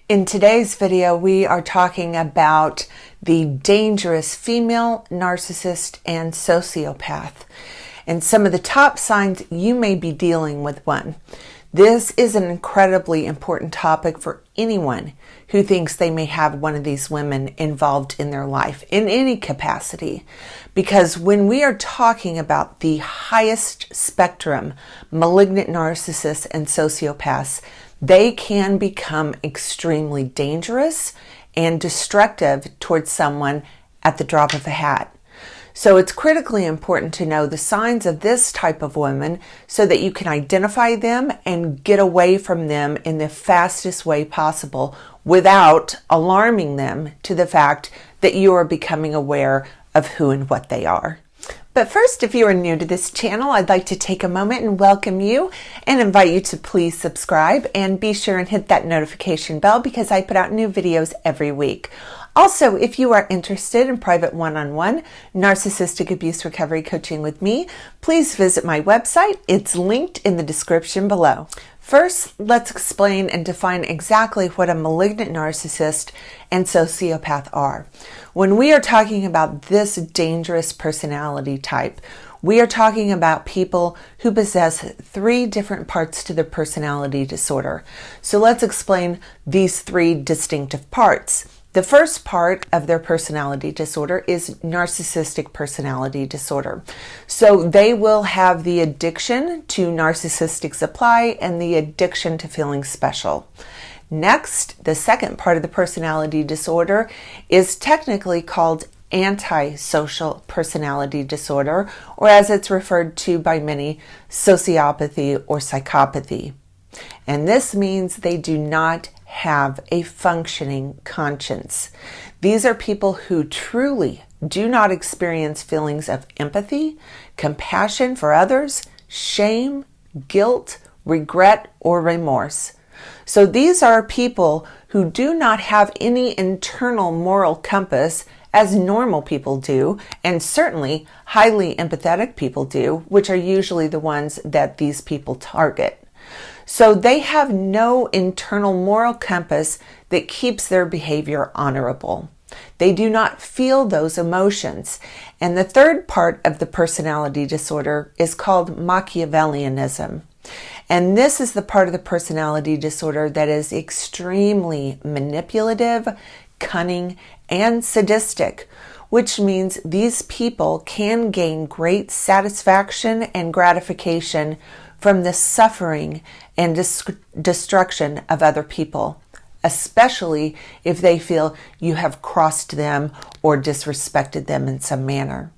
In today's video, we are talking about the dangerous female narcissist and sociopath, and some of the top signs you may be dealing with one. This is an incredibly important topic for anyone who thinks they may have one of these women involved in their life in any capacity. Because when we are talking about the highest spectrum malignant narcissists and sociopaths, they can become extremely dangerous and destructive towards someone at the drop of a hat. So it's critically important to know the signs of this type of woman so that you can identify them and get away from them in the fastest way possible without alarming them to the fact that you are becoming aware of who and what they are. But first, if you are new to this channel, I'd like to take a moment and welcome you and invite you to please subscribe and be sure and hit that notification bell because I put out new videos every week. Also, if you are interested in private one-on-one narcissistic abuse recovery coaching with me, please visit my website. It's linked in the description below. First, let's explain and define exactly what a malignant narcissist and sociopath are. When we are talking about this dangerous personality type, we are talking about people who possess three different parts to their personality disorder. So let's explain these three distinctive parts. The first part of their personality disorder is narcissistic personality disorder. So they will have the addiction to narcissistic supply and the addiction to feeling special. Next, the second part of the personality disorder is technically called antisocial personality disorder, or as it's referred to by many, sociopathy or psychopathy. And this means they do not have a functioning conscience. These are people who truly do not experience feelings of empathy, compassion for others, shame, guilt, regret, or remorse. So these are people who do not have any internal moral compass as normal people do, and certainly highly empathetic people do, which are usually the ones that these people target. So they have no internal moral compass that keeps their behavior honorable. They do not feel those emotions. And the third part of the personality disorder is called Machiavellianism. And this is the part of the personality disorder that is extremely manipulative, cunning, and sadistic, which means these people can gain great satisfaction and gratification from the suffering and destruction of other people, especially if they feel you have crossed them or disrespected them in some manner.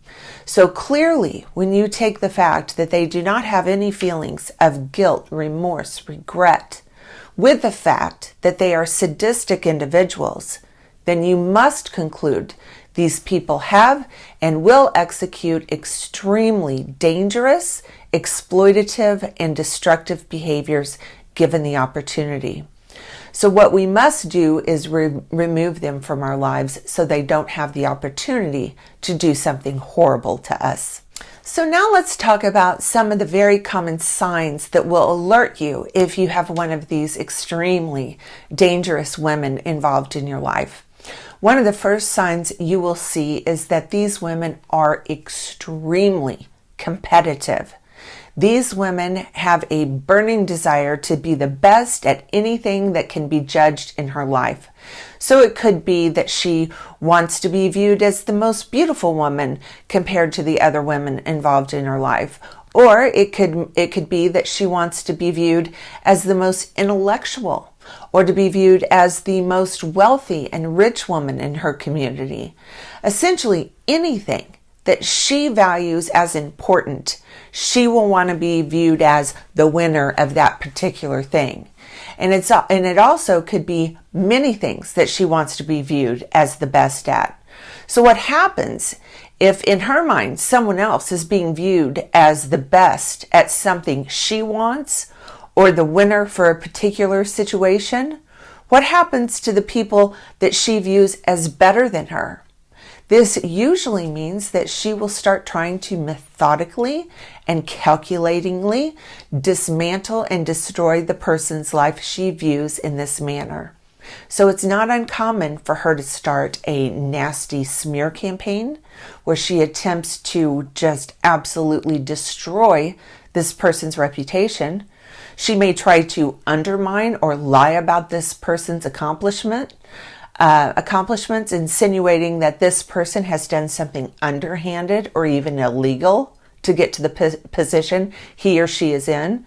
So clearly, when you take the fact that they do not have any feelings of guilt, remorse, regret, with the fact that they are sadistic individuals, then you must conclude these people have and will execute extremely dangerous, exploitative, and destructive behaviors given the opportunity. So what we must do is remove them from our lives so they don't have the opportunity to do something horrible to us. So now let's talk about some of the very common signs that will alert you if you have one of these extremely dangerous women involved in your life. One of the first signs you will see is that these women are extremely competitive. These women have a burning desire to be the best at anything that can be judged in her life. So it could be that she wants to be viewed as the most beautiful woman compared to the other women involved in her life. Or it could be that she wants to be viewed as the most intellectual, or to be viewed as the most wealthy and rich woman in her community. Essentially anything that she values as important, she will want to be viewed as the winner of that particular thing. And it also could be many things that she wants to be viewed as the best at. So what happens if in her mind someone else is being viewed as the best at something she wants or the winner for a particular situation? What happens to the people that she views as better than her? This usually means that she will start trying to methodically and calculatingly dismantle and destroy the person's life she views in this manner. So it's not uncommon for her to start a nasty smear campaign where she attempts to just absolutely destroy this person's reputation. She may try to undermine or lie about this person's accomplishments, insinuating that this person has done something underhanded or even illegal to get to the position he or she is in.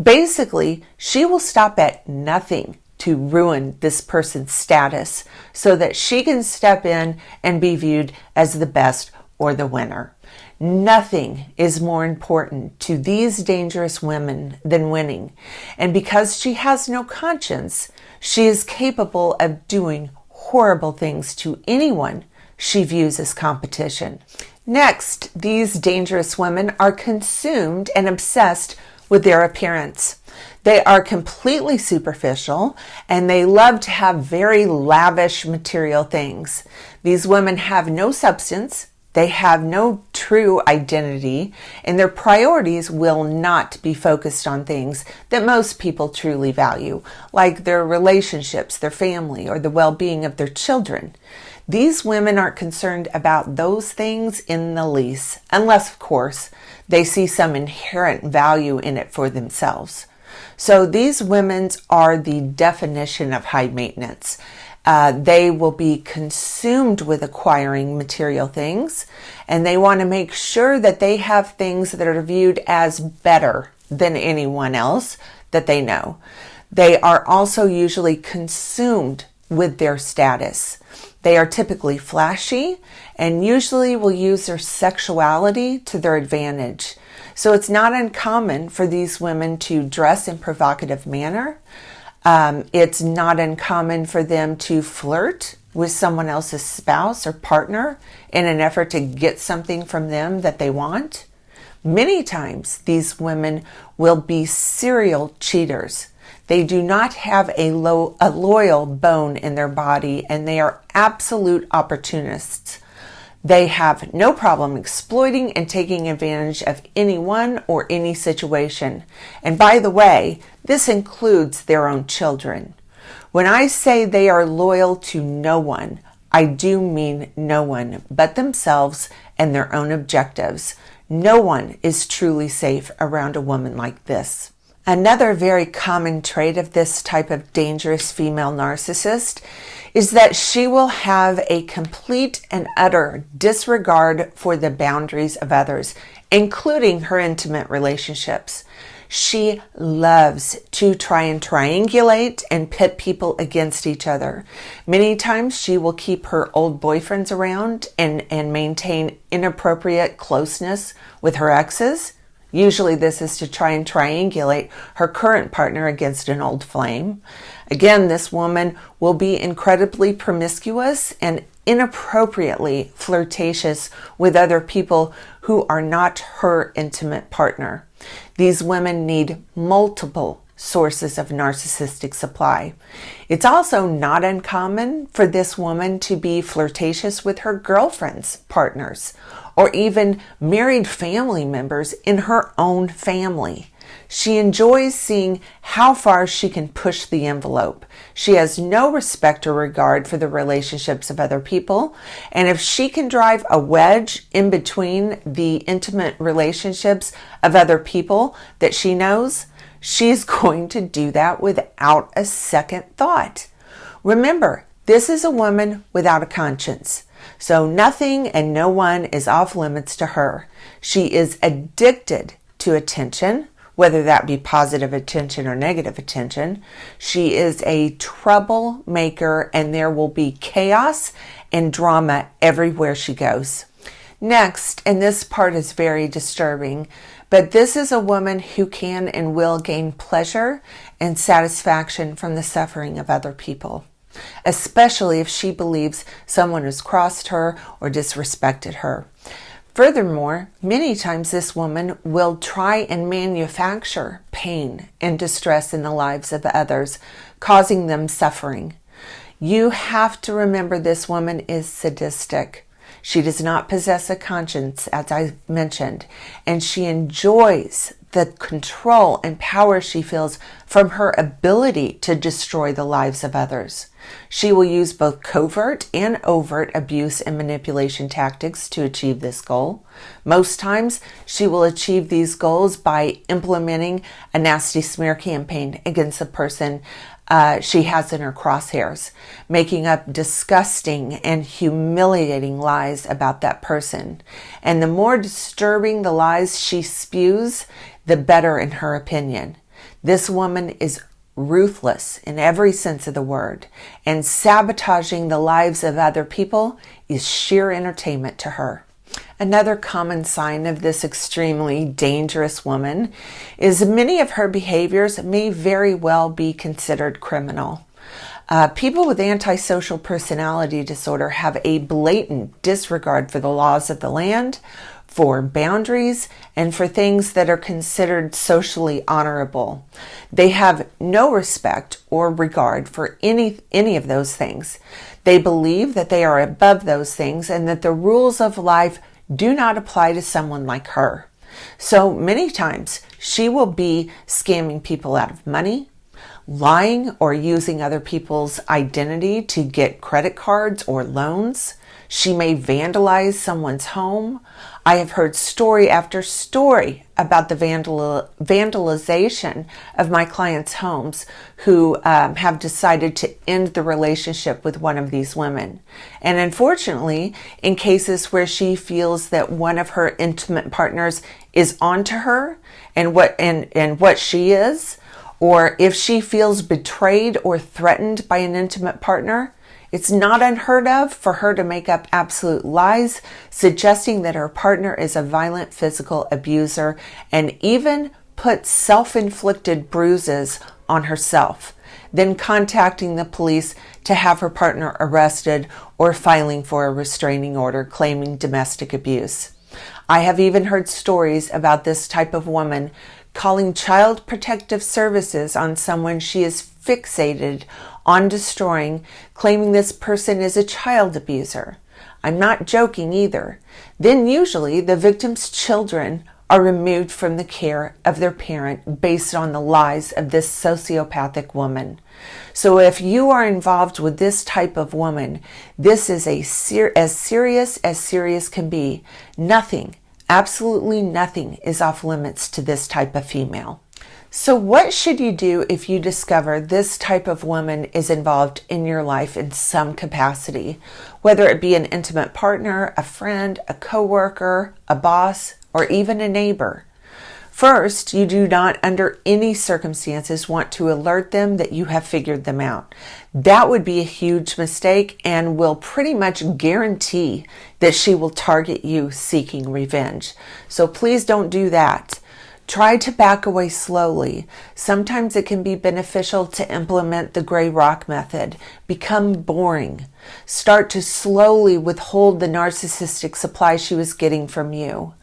Basically, she will stop at nothing to ruin this person's status so that she can step in and be viewed as the best or the winner. Nothing is more important to these dangerous women than winning. And because she has no conscience, she is capable of doing horrible things to anyone she views as competition. Next, these dangerous women are consumed and obsessed with their appearance. They are completely superficial and they love to have very lavish material things. These women have no substance, they have no true identity, and their priorities will not be focused on things that most people truly value, like their relationships, their family, or the well-being of their children. These women aren't concerned about those things in the least, unless, of course, they see some inherent value in it for themselves. So these women are the definition of high maintenance. They will be consumed with acquiring material things, and they want to make sure that they have things that are viewed as better than anyone else that they know. They are also usually consumed with their status. They are typically flashy and usually will use their sexuality to their advantage. So it's not uncommon for these women to dress in provocative manner. It's not uncommon for them to flirt with someone else's spouse or partner in an effort to get something from them that they want. Many times these women will be serial cheaters. They do not have a loyal bone in their body, and they are absolute opportunists. They have no problem exploiting and taking advantage of anyone or any situation. And by the way, this includes their own children. When I say they are loyal to no one, I do mean no one but themselves and their own objectives. No one is truly safe around a woman like this. Another very common trait of this type of dangerous female narcissist is that she will have a complete and utter disregard for the boundaries of others, including her intimate relationships. She loves to try and triangulate and pit people against each other. Many times she will keep her old boyfriends around and maintain inappropriate closeness with her exes. Usually this is to try and triangulate her current partner against an old flame. Again, this woman will be incredibly promiscuous and inappropriately flirtatious with other people who are not her intimate partner. These women need multiple sources of narcissistic supply. It's also not uncommon for this woman to be flirtatious with her girlfriends, partners, or even married family members in her own family. She enjoys seeing how far she can push the envelope. She has no respect or regard for the relationships of other people, and if she can drive a wedge in between the intimate relationships of other people that she knows, she's going to do that without a second thought. Remember, this is a woman without a conscience. So nothing and no one is off limits to her. She is addicted to attention, whether that be positive attention or negative attention. She is a troublemaker, and there will be chaos and drama everywhere she goes. Next, and this part is very disturbing, but this is a woman who can and will gain pleasure and satisfaction from the suffering of other people, especially if she believes someone has crossed her or disrespected her. Furthermore, many times this woman will try and manufacture pain and distress in the lives of others, causing them suffering. You have to remember this woman is sadistic. She does not possess a conscience, as I mentioned, and she enjoys the control and power she feels from her ability to destroy the lives of others. She will use both covert and overt abuse and manipulation tactics to achieve this goal. Most times, she will achieve these goals by implementing a nasty smear campaign against the person she has in her crosshairs, making up disgusting and humiliating lies about that person. And the more disturbing the lies she spews, the better in her opinion. This woman is ruthless in every sense of the word, and sabotaging the lives of other people is sheer entertainment to her. Another common sign of this extremely dangerous woman is many of her behaviors may very well be considered criminal. People with antisocial personality disorder have a blatant disregard for the laws of the land, for boundaries, and for things that are considered socially honorable. They have no respect or regard for any of those things. They believe that they are above those things and that the rules of life do not apply to someone like her. So many times she will be scamming people out of money, lying or using other people's identity to get credit cards or loans. She may vandalize someone's home. I have heard story after story about the vandalization of my clients' homes who have decided to end the relationship with one of these women. And unfortunately, in cases where she feels that one of her intimate partners is onto her and what she is, or if she feels betrayed or threatened by an intimate partner, it's not unheard of for her to make up absolute lies, suggesting that her partner is a violent physical abuser and even put self-inflicted bruises on herself, then contacting the police to have her partner arrested or filing for a restraining order claiming domestic abuse. I have even heard stories about this type of woman calling Child Protective Services on someone she is fixated on destroying, claiming this person is a child abuser. I'm not joking either. Then usually the victim's children are removed from the care of their parent based on the lies of this sociopathic woman. So if you are involved with this type of woman, this is as serious can be. Nothing, absolutely nothing is off limits to this type of female. So what should you do if you discover this type of woman is involved in your life in some capacity, whether it be an intimate partner, a friend, a coworker, a boss, or even a neighbor? First, you do not under any circumstances want to alert them that you have figured them out. That would be a huge mistake and will pretty much guarantee that she will target you seeking revenge. So please don't do that. Try to back away slowly. Sometimes it can be beneficial to implement the gray rock method. Become boring. Start to slowly withhold the narcissistic supply she was getting from you.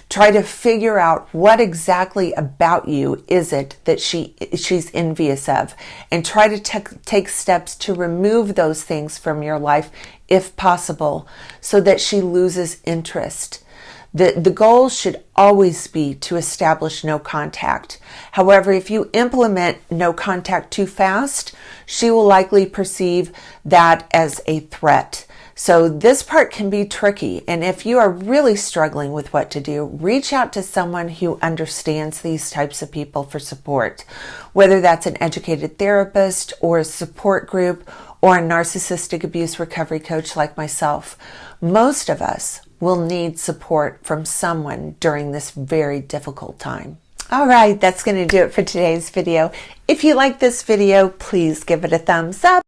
Try to figure out what exactly about you is it that she's envious of, and try to take steps to remove those things from your life if possible so that she loses interest. The goal should always be to establish no contact. However, if you implement no contact too fast, she will likely perceive that as a threat. So this part can be tricky, and if you are really struggling with what to do, reach out to someone who understands these types of people for support, whether that's an educated therapist or a support group or a narcissistic abuse recovery coach like myself. Most of us will need support from someone during this very difficult time. All right, that's going to do it for today's video. If you like this video, please give it a thumbs up.